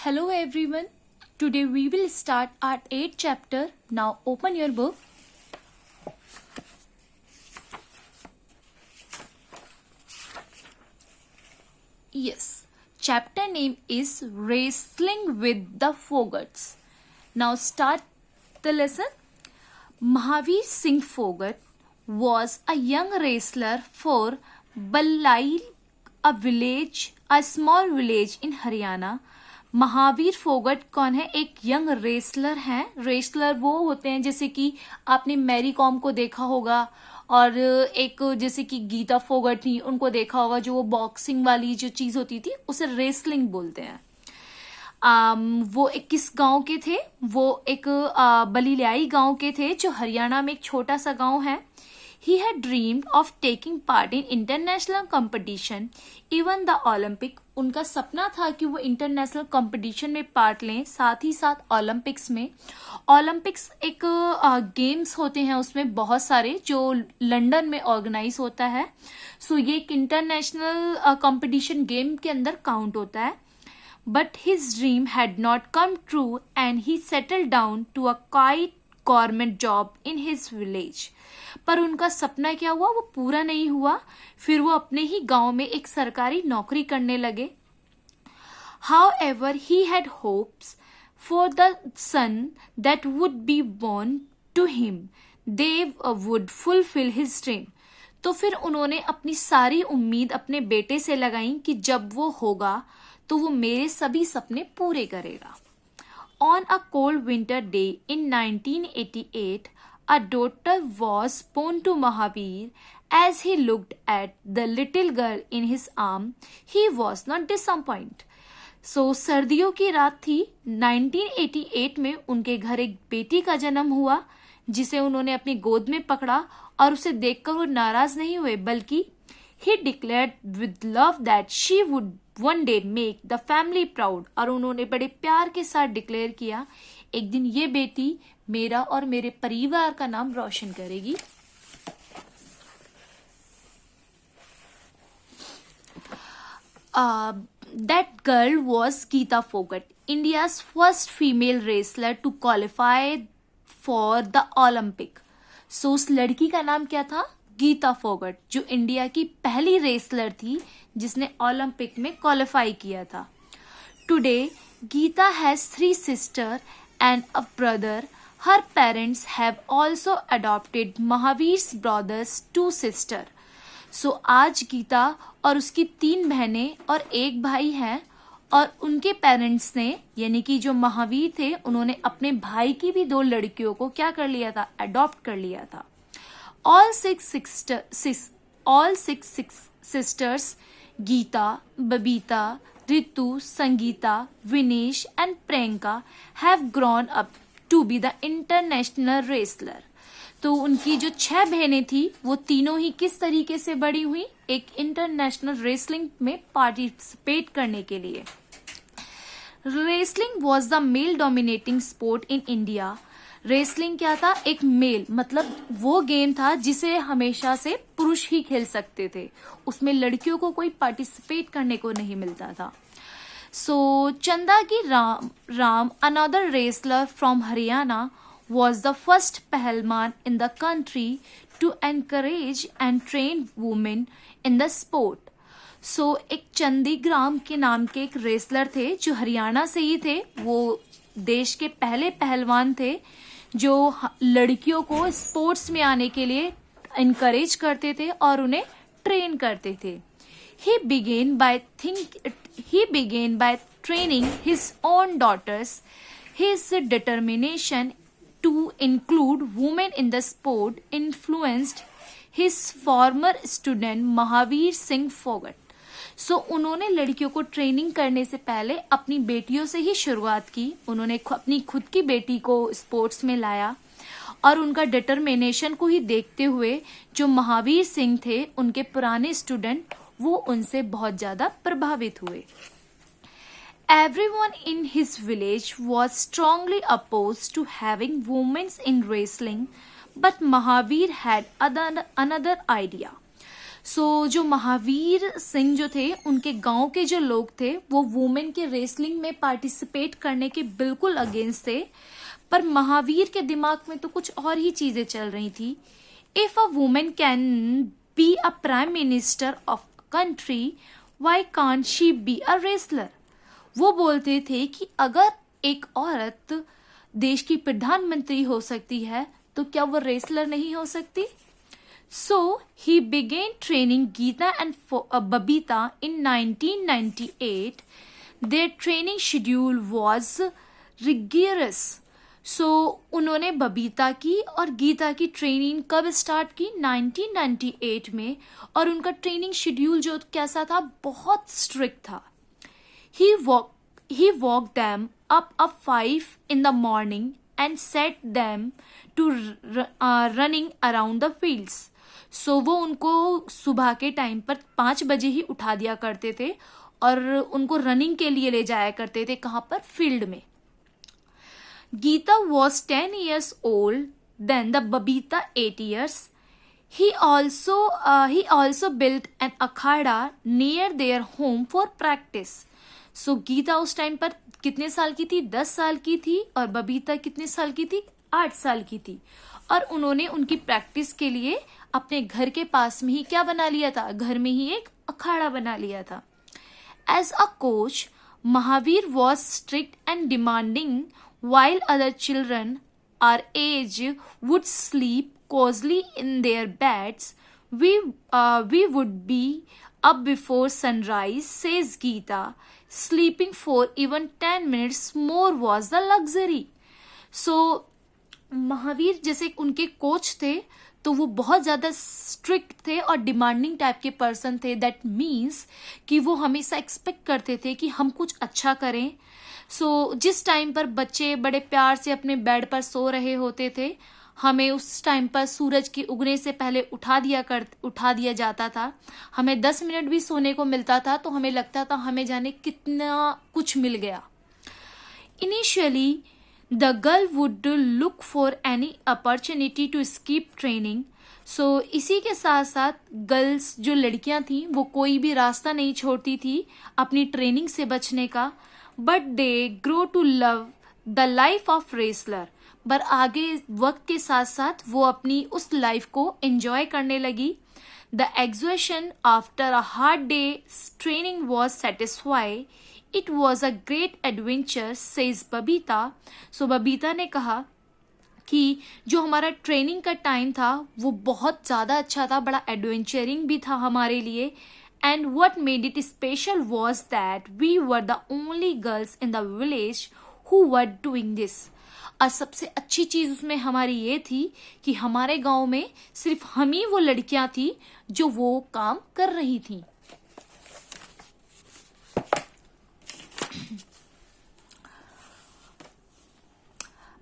Hello everyone. Today we will start our 8th chapter. Now open your book. Yes, chapter name is Wrestling with the Fogarts. Now start the lesson. Mahavir Singh Fogart was a young wrestler for Balail, a small village in Haryana. Mahavir Phogat कौन है? एक young wrestler हैं. Wrestler वो होते हैं जैसे कि आपने मैरी कॉम को देखा होगा, और एक जैसे कि गीता फोगट थी, उनको देखा होगा, जो वो बॉक्सिंग वाली जो चीज होती थी उसे रेसलिंग बोलते हैं. वो एक किस गांव के थे? वो एक बलिलाई गांव के थे, जो हरियाणा में एक छोटा सा गांव है. He had dreamed of taking part in international competition, even the Olympic. उनका सपना था कि वो इंटरनेशनल कंपटीशन में पार्ट लें, साथ ही साथ ओलंपिक्स में. ओलंपिक्स एक गेम्स होते हैं, उसमें बहुत सारे, जो लंदन में ऑर्गेनाइज होता है. सो ये एक इंटरनेशनल कंपटीशन गेम के अंदर काउंट होता है. But his dream had not come true and he settled down to a quiet government job in his village. पर उनका सपना क्या हुआ? वो पूरा नहीं हुआ. फिर वो अपने ही गांव में एक सरकारी नौकरी करने लगे. However, he had hopes for the son that would be born to him. They would fulfill his dream. तो फिर उन्होंने अपनी सारी उम्मीद अपने बेटे से लगाई कि जब वो होगा तो वो मेरे सभी सपने पूरे करेगा. On a cold winter day in 1988, a daughter was born to Mahavir. As he looked at the little girl in his arm, he was not disappointed. So, सर्दियों की रात थी. 1988 में उनके घर एक बेटी का जन्म हुआ, जिसे उन्होंने अपनी गोद में पकड़ा, और उसे देखकर वो नाराज नहीं हुए, बल्कि he declared with love that she would one day make the family proud. और उन्होंने बड़े प्यार के साथ डिक्लेयर किया, एक दिन ये बेटी मेरा और मेरे परिवार का नाम रोशन करेगी. That girl was Geeta Fogart, India's first female wrestler to qualify for the Olympic. So उस लड़की का नाम क्या था? गीता फोगट, जो इंडिया की पहली रेसलर थी जिसने ओलंपिक में क्वालिफाई किया था. Today Geeta has 3 sisters and a brother. Her parents have also adopted Mahavir's brother's 2 sisters. So आज गीता और उसकी 3 बहनें और एक भाई हैं, और उनके पेरेंट्स ने, यानी कि जो महावीर थे, उन्होंने अपने भाई की भी 2 लड़कियों को क्या कर लिया था? अडॉप्ट कर लिया था. All six sisters, Geeta, Babita, Ritu, Sangeeta, Vinesh and Priyanka have grown up to be the international wrestler. तो उनकी जो 6 बहनें थी, वो तीनों ही किस तरीके से बड़ी हुई? एक इंटरनेशनल रेसलिंग में पार्टिसिपेट करने के लिए. Wrestling was the male dominating sport in India. Wrestling क्या था? एक मेल, मतलब वो गेम था जिसे हमेशा से पुरुष ही खेल सकते थे, उसमें लड़कियों को कोई पार्टिसिपेट करने को नहीं मिलता था. सो चंदा की Ram another wrestler from Haryana was the first पहलवान in the country to encourage and train women in the sport. So एक चंदीग्राम के नाम के एक रेसलर थे, जो हरियाणा से ही थे. वो देश के पहले पहलवान थे जो लड़कियों को स्पोर्ट्स में आने के लिए इनकरेज करते थे और उन्हें ट्रेन करते थे. He began by training his own daughters. His determination to include women in the sport influenced his former student Mahavir Singh Fogart. सो उन्होंने लड़कियों को ट्रेनिंग करने से पहले अपनी बेटियों से ही शुरुआत की. उन्होंने अपनी खुद की बेटी को स्पोर्ट्स में लाया, और उनका डिटर्मिनेशन को ही देखते हुए जो महावीर सिंह थे, उनके पुराने स्टूडेंट, वो उनसे बहुत ज्यादा प्रभावित हुए. Everyone in his village was strongly opposed to having women in wrestling, but Mahavir had another idea. जो महावीर सिंह जो थे, उनके गांव के जो लोग थे वो वुमेन के रेसलिंग में पार्टिसिपेट करने के बिल्कुल अगेंस्ट थे, पर महावीर के दिमाग में तो कुछ और ही चीजें चल रही थी। If a women can be a prime minister of country, why can't she be a wrestler. वो बोलते थे कि अगर एक औरत देश की प्रधानमंत्री हो सकती है तो क्या वो रेसलर नहीं हो सकती। So he began training Geeta and Babita in 1998. Their training schedule was rigorous. So उन्होंने बबीता की और गीता की ट्रेनिंग कब स्टार्ट की? 1998 में। और उनका ट्रेनिंग शेड्यूल जो कैसा था? बहुत स्ट्रिक्ट था। He walked them up 5 in the morning and set them to running around the fields. वो उनको सुबह के टाइम पर 5 बजे ही उठा दिया करते थे और उनको रनिंग के लिए ले जाया करते थे। कहाँ पर? फील्ड में। Gita was 10 years old, then the Babita 8 years. He also built an akhada near their home for practice. Gita उस टाइम पर कितने साल की थी? 10 साल की थी। और बबीता कितने साल की थी? 8 साल की थी। और उन्होंने उनकी प्रैक्टिस के लिए अपने घर के पास में ही क्या बना लिया था? घर में ही एक अखाड़ा बना लिया था। As a coach, Mahavir was strict and demanding, while other children our age would sleep cozily in their beds. We would be up before sunrise, says Geeta. Sleeping for even 10 minutes more was the luxury. Mahavir जैसे उनके coach थे तो वो बहुत ज़्यादा strict थे और demanding type के पर्सन थे। दैट मीन्स कि वो हमेशा एक्सपेक्ट करते थे कि हम कुछ अच्छा करें। जिस टाइम पर बच्चे बड़े प्यार से अपने बेड पर सो रहे होते थे, हमें उस टाइम पर सूरज के उगने से पहले उठा दिया जाता था। हमें 10 मिनट भी सोने को मिलता था तो हमें लगता था हमें जाने कितना कुछ मिल गया। Initially the girl would look for any opportunity to skip training. इसी के साथ साथ गर्ल्स जो लड़कियां थी वो कोई भी रास्ता नहीं छोड़ती थी अपनी ट्रेनिंग से बचने का। But they grow to love the life of wrestler. पर आगे वक्त के साथ साथ वो अपनी उस लाइफ को एंजॉय करने लगी। The exhaustion after a hard day training was satisfy. It was a great adventure, says Babita. Babita ने कहा कि जो हमारा ट्रेनिंग का टाइम था वो बहुत ज़्यादा अच्छा था, बड़ा एडवेंचरिंग भी था हमारे लिए। And what made it special was that we were the only girls in the village who were doing this. और सबसे अच्छी चीज उसमें हमारी ये थी कि हमारे गांव में सिर्फ हम ही वो लड़कियां थी जो वो काम कर रही थी।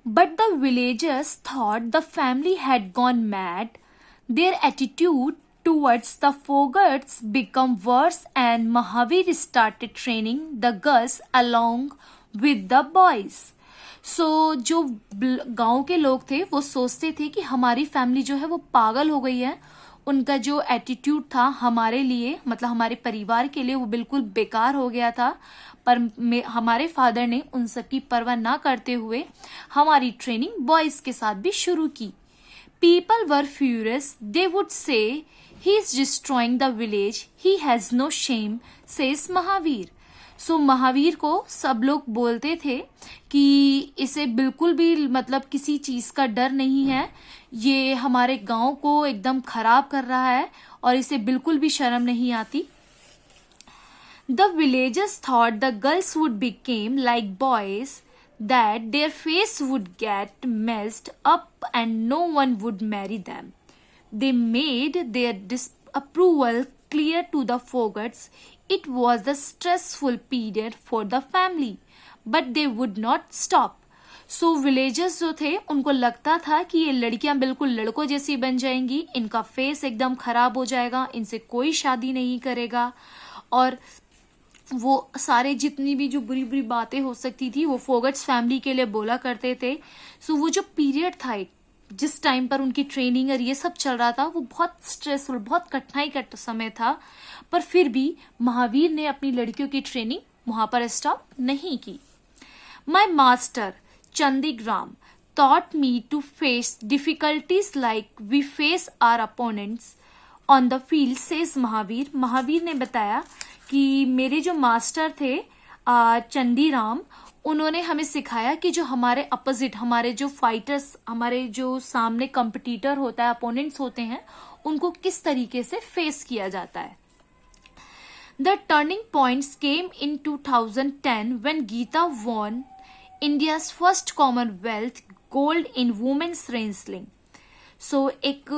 But the villagers thought the family had gone mad. Their attitude towards the Fogarts became worse and Mahavir started training the girls along with the boys. जो गांव के लोग थे वो सोचते थे कि हमारी फैमिली जो है वो पागल हो गई है। उनका जो एटीट्यूड था हमारे लिए, मतलब हमारे परिवार के लिए, वो बिल्कुल बेकार हो गया था। पर हमारे फादर ने उन सब की परवाह ना करते हुए हमारी ट्रेनिंग बॉयज के साथ भी शुरू की। People were furious. They would say, "He is destroying the village. He has no shame," says Mahavir. Mahavir को सब लोग बोलते थे कि इसे बिल्कुल भी मतलब किसी चीज का डर नहीं है, ये हमारे गांव को एकदम खराब कर रहा है और इसे बिल्कुल भी शर्म नहीं आती। The villagers thought the girls would become like boys, that their face would get messed up and no one would marry them. They made their disapproval clear to the Fogarts. It was the stressful period for the family, but they would not stop. Villagers जो थे उनको लगता था कि ये लड़कियां बिल्कुल लड़कों जैसी बन जाएंगी, इनका फेस एकदम खराब हो जाएगा, इनसे कोई शादी नहीं करेगा और वो सारे जितनी भी जो बुरी बुरी बातें हो सकती थी वो फोगट्स फैमिली के लिए बोला करते थे। वो जो पीरियड था जिस टाइम पर उनकी ट्रेनिंग और ये सब चल रहा था वो बहुत स्ट्रेसफुल, बहुत कठिनाई का समय था, पर फिर भी महावीर ने अपनी लड़कियों की ट्रेनिंग वहां पर स्टॉप नहीं की। My master Chandgiram taught me to face difficulties like we face our opponents on the field, says Mahavir. Mahavir ने बताया कि मेरे जो मास्टर थे चंदीराम, उन्होंने हमें सिखाया कि जो हमारे अपोजिट, हमारे जो फाइटर्स, हमारे जो सामने कंपटीटर होता है, अपोनेंट्स होते हैं, उनको किस तरीके से फेस किया जाता है। The turning points came in 2010 when Geeta won India's first Commonwealth gold in women's wrestling. So एक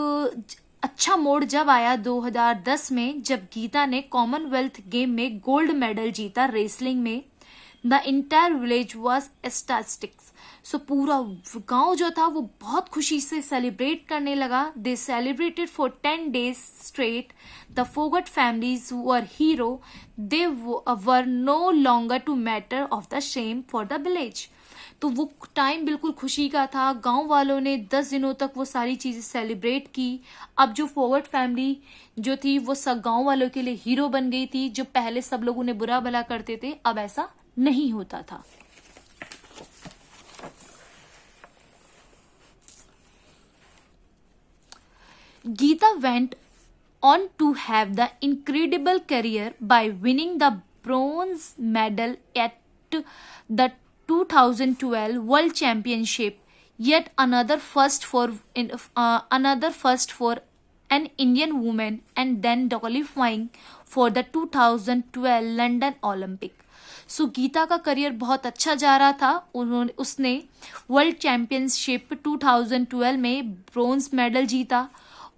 अच्छा मोड़ जब आया 2010 में, जब गीता ने कॉमनवेल्थ गेम में गोल्ड मेडल जीता रेसलिंग में। The entire village was ecstatic. So पूरा गांव जो था वो बहुत खुशी से सेलिब्रेट करने लगा। दे celebrated for 10 days straight. The Fogart families were hero. They were no longer to matter of the shame for the village. तो वो टाइम बिल्कुल खुशी का था। गांव वालों ने 10 दिनों तक वो सारी चीजें सेलिब्रेट की। अब जो फोगट फैमिली जो थी वो सब गांव वालों के लिए हीरो बन गई थी। जो पहले सब लोग उन्हें बुरा भला करते थे, अब ऐसा नहीं होता था। Geeta went on to have the incredible career by winning the bronze medal at the 2012 World Championship, yet another first for an Indian woman, and then qualifying for the 2012 London Olympic. सो गीता का career बहुत अच्छा जा रहा था। उसने world championship 2012 में bronze medal जीता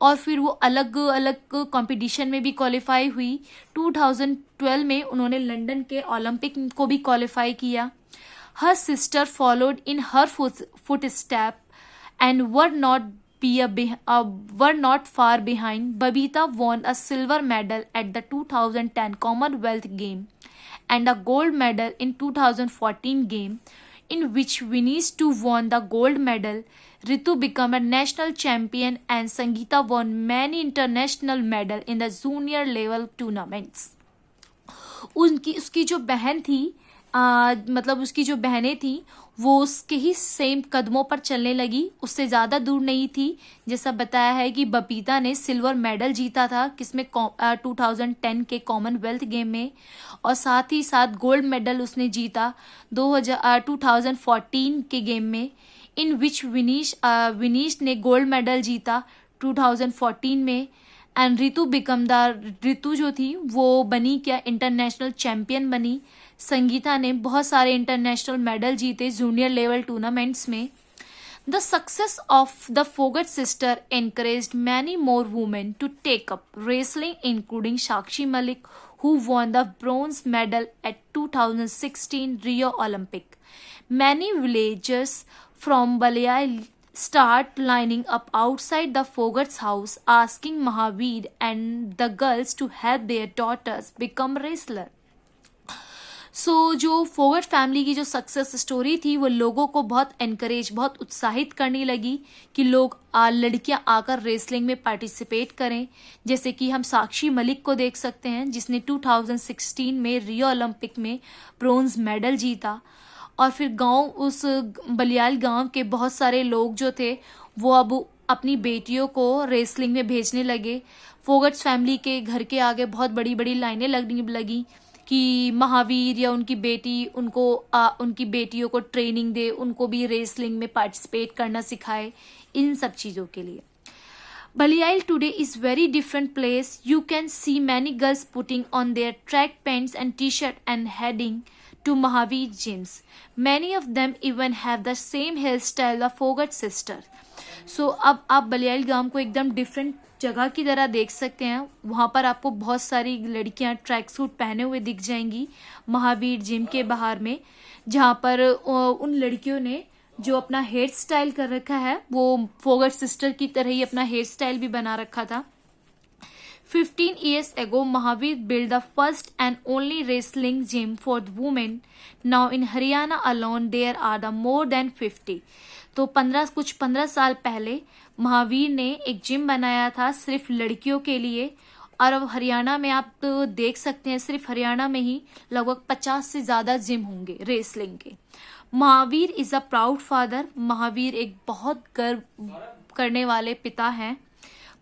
और फिर वो अलग अलग कंपटीशन में भी क्वालिफाई हुई। 2012 में उन्होंने लंदन के ओलंपिक को भी क्वालिफाई किया। Her sister followed in her footstep and were not far behind. Babita won a silver medal at the 2010 Commonwealth Game and a gold medal in 2014 game, in which Vinesh too won the gold medal. Ritu became a national champion and Sangeeta won many international medals in the junior level tournaments. उसकी जो बहन थी मतलब उसकी जो बहनें थी वो उसके ही सेम कदमों पर चलने लगी, उससे ज़्यादा दूर नहीं थी। जैसा बताया है कि बबीता ने सिल्वर मेडल जीता था किसमें 2010 के कॉमनवेल्थ गेम में, और साथ ही साथ गोल्ड मेडल उसने जीता 2014 के गेम में, इन विच विनीश ने गोल्ड मेडल जीता 2014 में। एंड ऋतु जो थी वो बनी क्या इंटरनेशनल चैंपियन बनी। संगीता ने बहुत सारे इंटरनेशनल मेडल जीते जूनियर लेवल टूर्नामेंट्स में। The success of the Phogat sister encouraged many more women to take up wrestling, including Sakshi Malik, who won the bronze medal at 2016 Rio Olympic. Many villagers from Balayal start lining up outside the Fogart's house, asking Mahavir and the girls to help their daughters become wrestler. सो जो Phogat family की जो success story थी वो लोगों को बहुत encourage, बहुत उत्साहित करने लगी कि लोग लड़कियां आकर रेसलिंग में पार्टिसिपेट करें। जैसे कि हम साक्षी मलिक को देख सकते हैं जिसने 2016 में रियो ओलंपिक में ब्रोंज मेडल जीता। और फिर उस बलियाल गांव के बहुत सारे लोग जो थे वो अब अपनी बेटियों को रेसलिंग में भेजने लगे। फोगट्स फैमिली के घर के आगे बहुत बड़ी बड़ी लाइनें लगने लगी कि महावीर या उनकी बेटी उनकी बेटियों को ट्रेनिंग दे, उनको भी रेसलिंग में पार्टिसिपेट करना सिखाए, इन सब चीज़ों के लिए। Balial today is very different place. You can see many girls putting on their track pants and t-shirt and heading to Mahavir gyms. Many of them even have the same hairstyle of Fogat sister. So अब आप बलियाल गांव को एकदम different जगह की तरह देख सकते हैं। वहाँ पर आपको बहुत सारी लड़कियाँ ट्रैक सूट पहने हुए दिख जाएंगी महावीर जिम के बाहर में, जहाँ पर उन लड़कियों ने जो अपना हेयर स्टाइल कर रखा है वो फोगट सिस्टर की तरह ही अपना हेयर स्टाइल भी बना रखा था। 15 years ago, Mahavir built the first and only wrestling gym for women. Now in Haryana alone, there are the more than 50. तो 15 साल पहले महावीर ने एक जिम बनाया था सिर्फ लड़कियों के लिए, और अब हरियाणा में आप तो देख सकते हैं सिर्फ हरियाणा में ही लगभग 50 से ज्यादा जिम होंगे रेसलिंग के। Mahavir is a proud father. Mahavir एक बहुत गर्व करने वाले पिता हैं।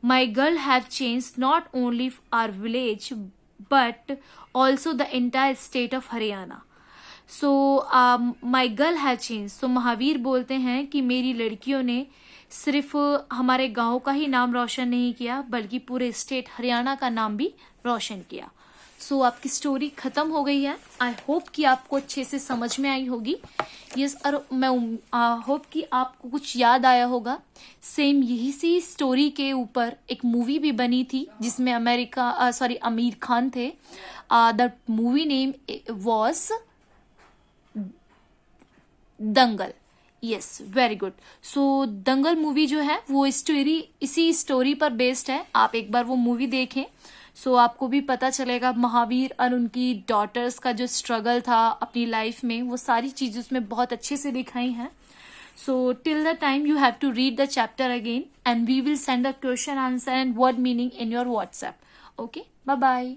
My girl have change not only our village but also the entire state of Haryana. So my girl have change. So Mahavir बोलते हैं कि मेरी लड़कियों ने सिर्फ हमारे गांव का ही नाम रोशन नहीं किया बल्कि पूरे स्टेट हरियाणा का नाम भी रोशन किया। सो आपकी स्टोरी खत्म हो गई है। आई होप कि आपको अच्छे से समझ में आई होगी। यस, और मैं होप कि आपको कुछ याद आया होगा। सेम यही सी स्टोरी के ऊपर एक मूवी भी बनी थी जिसमें आमिर खान थे। The movie name was Dangal. Yes, very good. So Dangal movie जो है वो इसी स्टोरी पर बेस्ड है। आप एक बार वो मूवी देखें सो आपको भी पता चलेगा महावीर और उनकी डॉटर्स का जो स्ट्रगल था अपनी लाइफ में, वो सारी चीजें उसमें बहुत अच्छे से दिखाई हैं। So till the time you have to read the chapter again and we will send a question answer and word meaning in your WhatsApp. Okay, bye bye.